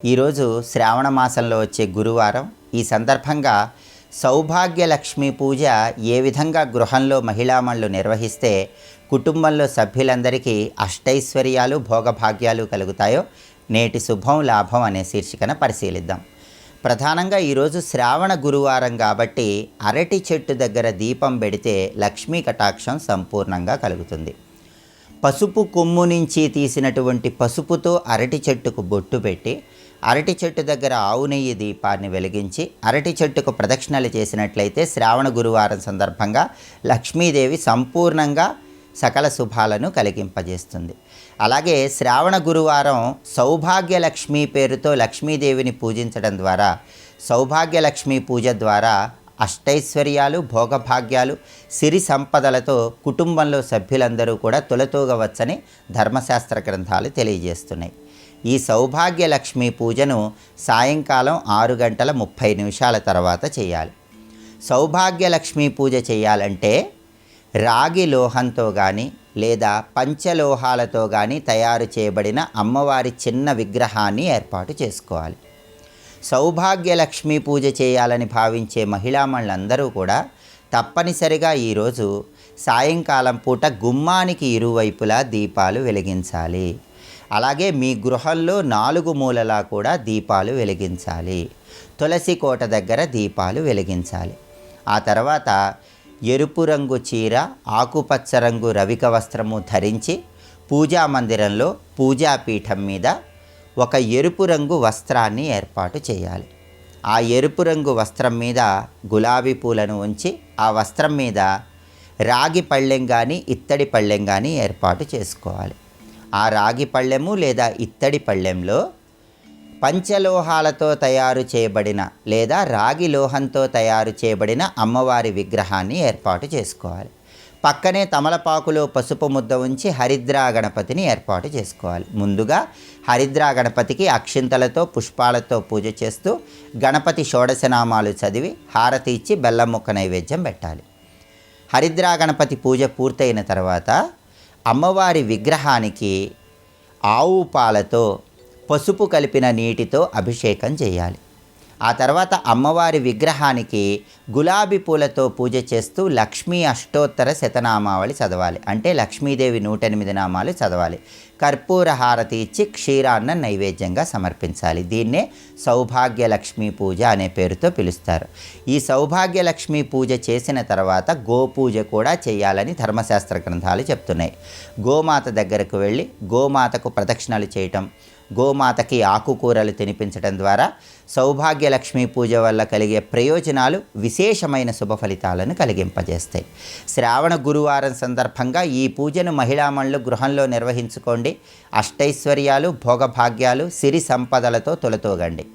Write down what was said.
ఈరోజు శ్రావణ మాసంలో వచ్చే గురువారం. ఈ సందర్భంగా సౌభాగ్యలక్ష్మి పూజ ఏ విధంగా గృహంలో మహిళామణులు నిర్వహిస్తే కుటుంబంలో సభ్యులందరికీ అష్టైశ్వర్యాలు భోగభాగ్యాలు కలుగుతాయో నేటి శుభం లాభం అనే శీర్షికన పరిశీలిద్దాం. ప్రధానంగా ఈరోజు శ్రావణ గురువారం కాబట్టి అరటి చెట్టు దగ్గర దీపం పెడితే లక్ష్మీ కటాక్షం సంపూర్ణంగా కలుగుతుంది. పసుపు కొమ్ము నుంచి తీసినటువంటి పసుపుతో అరటి చెట్టుకు బొట్టు పెట్టి అరటి చెట్టు దగ్గర ఆవు నెయ్యి దీపాన్ని వెలిగించి అరటి చెట్టుకు ప్రదక్షిణలు చేసినట్లయితే శ్రావణ గురువారం సందర్భంగా లక్ష్మీదేవి సంపూర్ణంగా సకల శుభాలను కలిగింపజేస్తుంది. అలాగే శ్రావణ గురువారం సౌభాగ్యలక్ష్మి పేరుతో లక్ష్మీదేవిని పూజించడం ద్వారా సౌభాగ్యలక్ష్మి పూజ ద్వారా అష్టైశ్వర్యాలు భోగభాగ్యాలు సిరి సంపదలతో కుటుంబంలో సభ్యులందరూ కూడా తొలతూగవచ్చని ధర్మశాస్త్ర గ్రంథాలు తెలియజేస్తున్నాయి. ఈ సౌభాగ్యలక్ష్మి పూజను సాయంకాలం 6:30 తర్వాత చేయాలి. సౌభాగ్యలక్ష్మి పూజ చేయాలంటే రాగి లోహంతో కానీ లేదా పంచలోహాలతో కానీ తయారు చేయబడిన అమ్మవారి చిన్న విగ్రహాన్ని ఏర్పాటు చేసుకోవాలి. సౌభాగ్యలక్ష్మి పూజ చేయాలని భావించే మహిళామణులందరూ కూడా తప్పనిసరిగా ఈరోజు సాయంకాలం పూట గుమ్మానికి ఇరువైపులా దీపాలు వెలిగించాలి. అలాగే మీ గృహంలో 4 మూలలా కూడా దీపాలు వెలిగించాలి. తులసి కోట దగ్గర దీపాలు వెలిగించాలి. ఆ తర్వాత ఎరుపు రంగు చీర ఆకుపచ్చ రంగు రవిక వస్త్రము ధరించి పూజా మందిరంలో పూజాపీఠం మీద ఒక ఎరుపు రంగు వస్త్రాన్ని ఏర్పాటు చేయాలి. ఆ ఎరుపు రంగు వస్త్రం మీద గులాబీ పూలను ఉంచి ఆ వస్త్రం మీద రాగి పళ్ళెం కానీ ఇత్తడి పళ్ళెం కానీ ఏర్పాటు చేసుకోవాలి. ఆ రాగి పళ్ళెము లేదా ఇత్తడి పళ్ళెంలో పంచలోహాలతో తయారు చేయబడిన లేదా రాగి లోహంతో తయారు చేయబడిన అమ్మవారి విగ్రహాన్ని ఏర్పాటు చేసుకోవాలి. పక్కనే తమలపాకులో పసుపు ముద్ద ఉంచి హరిద్రా గణపతిని ఏర్పాటు చేసుకోవాలి. ముందుగా హరిద్రా గణపతికి అక్షింతలతో పుష్పాలతో పూజ చేస్తూ గణపతి షోడశనామాలు చదివి హారతి ఇచ్చి బెల్లం ముక్క నైవేద్యం పెట్టాలి. హరిద్రా గణపతి పూజ పూర్తయిన తర్వాత అమ్మవారి విగ్రహానికి ఆవు పాలతో పసుపు కలిపిన నీటితో అభిషేకం చేయాలి. ఆ తర్వాత అమ్మవారి విగ్రహానికి గులాబీ పూలతో పూజ చేస్తూ లక్ష్మీ అష్టోత్తర శతనామావళి చదవాలి. అంటే లక్ష్మీదేవి 108 నామాలు చదవాలి. కర్పూర హారతి ఇచ్చి క్షీరాన్న నైవేద్యంగా సమర్పించాలి. దీన్నే సౌభాగ్యలక్ష్మి పూజ అనే పేరుతో పిలుస్తారు. ఈ సౌభాగ్యలక్ష్మి పూజ చేసిన తర్వాత గోపూజ కూడా చేయాలని ధర్మశాస్త్ర గ్రంథాలు చెప్తున్నాయి. గోమాత దగ్గరకు వెళ్ళి గోమాతకు ప్రదక్షిణలు చేయటం, గోమాతకి ఆకుకూరలు తినిపించడం ద్వారా సౌభాగ్యలక్ష్మి పూజ వల్ల కలిగే ప్రయోజనాలు విశేషమైన శుభ ఫలితాలను కలిగింపజేస్తాయి. శ్రావణ గురువారం సందర్భంగా ఈ పూజను మహిళామణులు గృహంలో నిర్వహించుకోండి. అష్టైశ్వర్యాలు భోగభాగ్యాలు సిరి సంపదలతో తొలతూగండి.